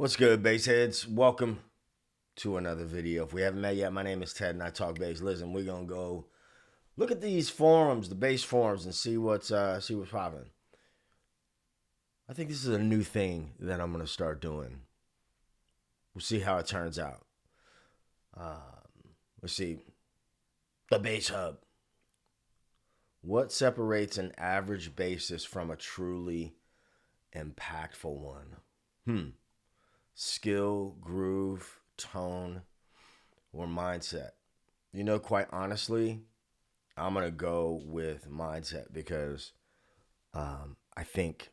What's good, bass heads? Welcome to another video. If we haven't met yet, my name is Ted and I talk bass. Listen, we're gonna go look at these forums, the bass forums, and see what's popping. I think this is a new thing that I'm gonna start doing. We'll see how it turns out. Let's see. The Bass Hub. What separates an average bassist from a truly impactful one? Skill, groove, tone, or mindset? You know, quite honestly, I'm going to go with mindset because I think,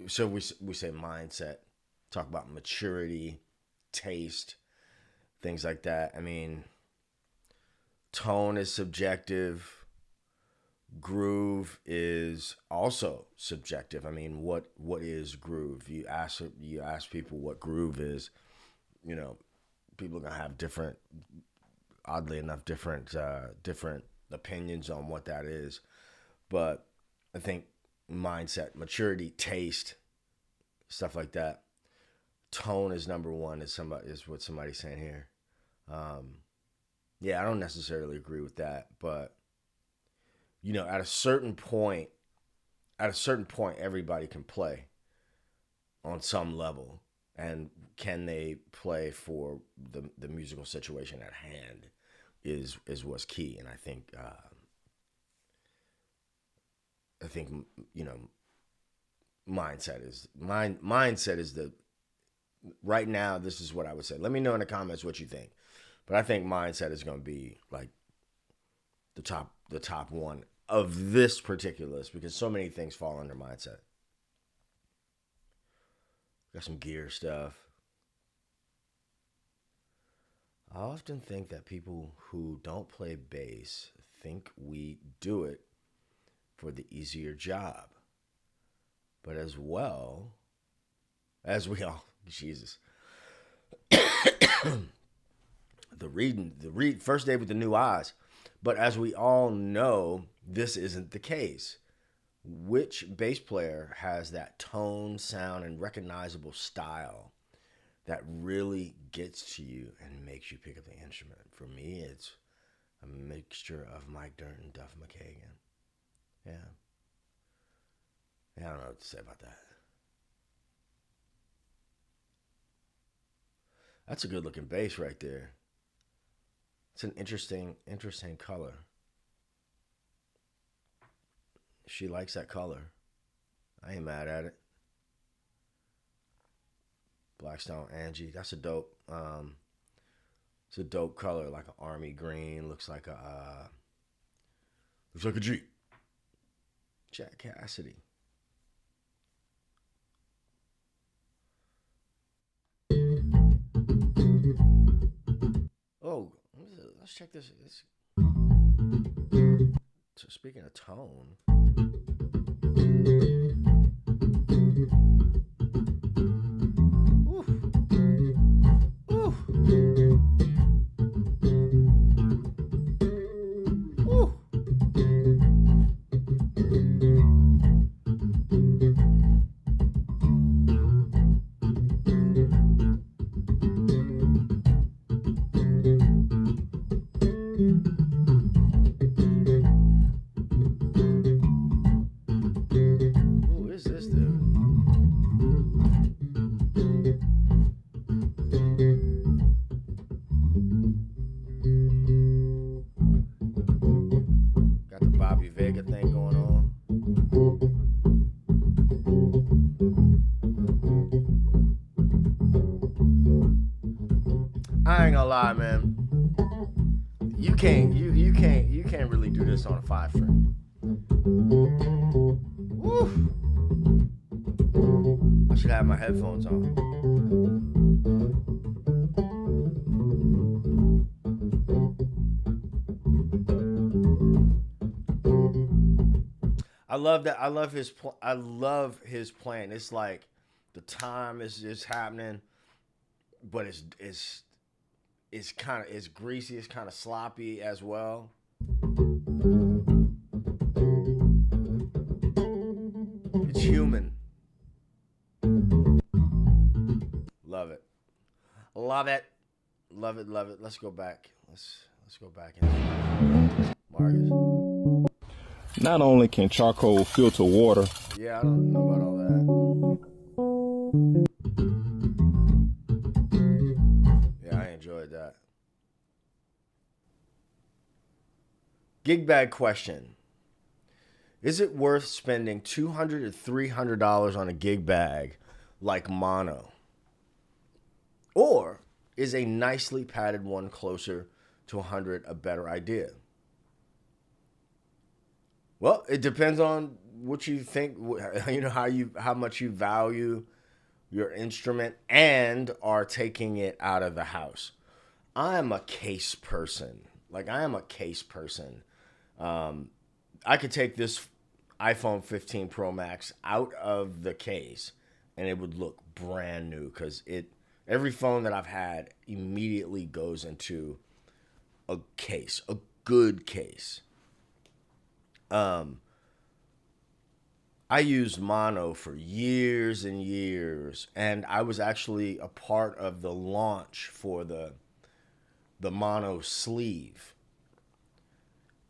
so we say mindset, talk about maturity, taste, things like that. I mean, tone is subjective. Groove is also subjective. I mean, what is groove? You ask people what groove is. You know, people are gonna have different, oddly enough, different opinions on what that is. But I think mindset, maturity, taste, stuff like that. Tone is number one. Is what somebody's saying here. Yeah, I don't necessarily agree with that, but you know, at a certain point, everybody can play on some level. And can they play for the musical situation at hand is what's key. And I think you know, mindset is the right now. This is what I would say. Let me know in the comments what you think. But I think mindset is going to be like the top one of this particular list because so many things fall under mindset. Got some gear stuff. I often think that people who don't play bass think we do it for the easier job. But as well as we all, Jesus. the first day with the new eyes. But as we all know, this isn't the case. Which bass player has that tone, sound, and recognizable style that really gets to you and makes you pick up the instrument? For me, it's a mixture of Mike Dirnt and Duff McKagan. Yeah, I don't know what to say about that. That's a good looking bass right there. It's an interesting color. She likes that color. I ain't mad at it. Blackstone Angie. That's a dope. It's a dope color, like an army green. Looks like a Jeep. Jack Cassidy. Oh, let's check this. So speaking of tone. Ooh. Ooh. Ooh. Who is this dude? Got the Bobby Vega thing going on. I ain't gonna lie, man. You can't really do this on a 5-string. Woo! I should have my headphones on. I love that. I love his playing. It's like the time is happening, but it's kind of greasy. It's kind of sloppy as well. It's human. Love it. Love it, love it. Let's go back. Let's go back into Marcus. Not only can charcoal filter water. Yeah, I don't know about all that. Yeah, I enjoyed that. Gig bag question. Is it worth spending $200 to $300 on a gig bag like mono? Or is a nicely padded one closer to 100 a better idea? Well, it depends on what you think, how much you value your instrument and are taking it out of the house. I am a case person. I could take this iPhone 15 Pro Max out of the case and it would look brand new because every phone that I've had immediately goes into a case, a good case. I used mono for years and years, and I was actually a part of the launch for the mono sleeve.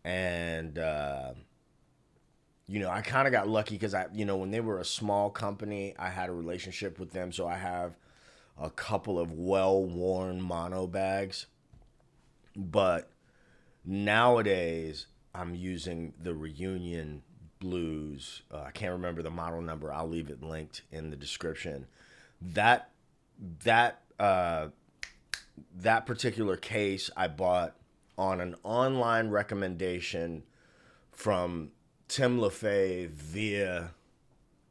And I kind of got lucky because when they were a small company, I had a relationship with them, so I have a couple of well-worn mono bags. But nowadays, I'm using the Reunion Blues. I can't remember the model number. I'll leave it linked in the description. That particular case I bought on an online recommendation from Tim LaFay via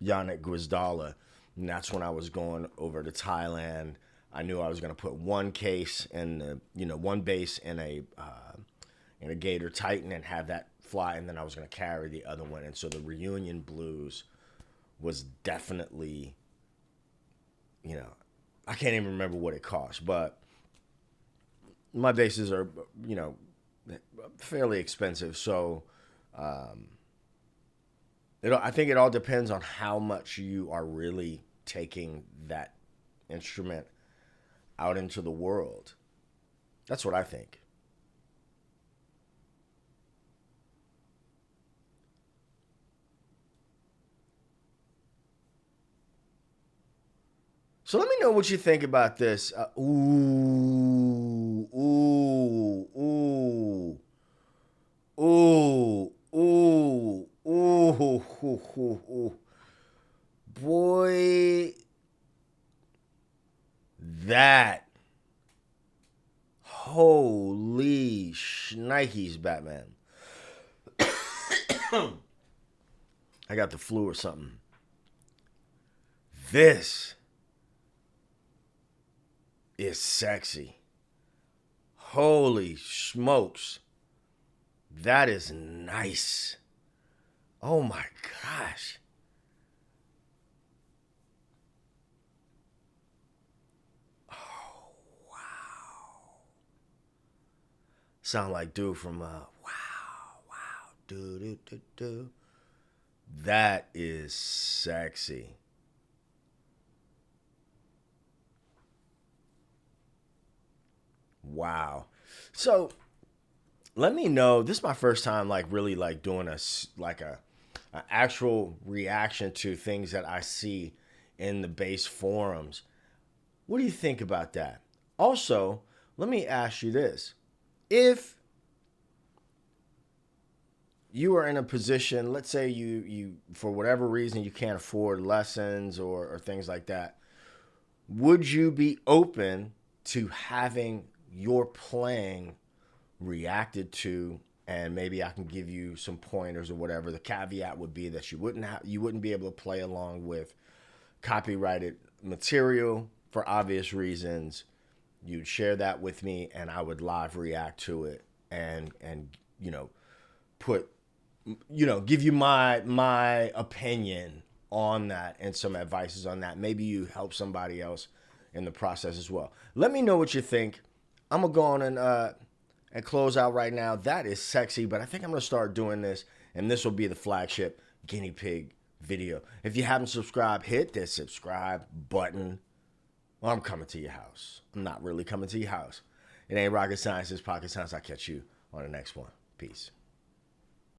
Yannick Guizdala. And that's when I was going over to Thailand. I knew I was going to put one case in one bass in a Gator Titan and have that fly, and then I was going to carry the other one. And so the Reunion Blues was definitely, I can't even remember what it cost, but my basses are, fairly expensive. So I think it all depends on how much you are really taking that instrument out into the world. That's what I think. So let me know what you think about this. Ooh, ooh, ooh, ooh, ooh, ooh, ooh, ooh. Boy, that. Holy shnikes, Batman. I got the flu or something. This is sexy. Holy smokes. That is nice. Oh my gosh. Oh, wow. Sound like dude from wow, do. That is sexy. Wow. So let me know. This is my first time really doing an actual reaction to things that I see in the bass forums. What do you think about that? Also, let me ask you this. If you are in a position, let's say you for whatever reason you can't afford lessons or things like that, would you be open to having your playing reacted to, and maybe I can give you some pointers or whatever? The caveat would be that you wouldn't be able to play along with copyrighted material for obvious reasons. You'd share that with me and I would live react to it and put give you my opinion on that and some advices on that. Maybe you help somebody else in the process as well. Let me know what you think. I'm gonna go on and close out right now. That is sexy, but I think I'm gonna start doing this, and this will be the flagship guinea pig video. If you haven't subscribed, hit that subscribe button. Well, I'm coming to your house. I'm not really coming to your house. It ain't rocket science, it's pocket science. I'll catch you on the next one. Peace.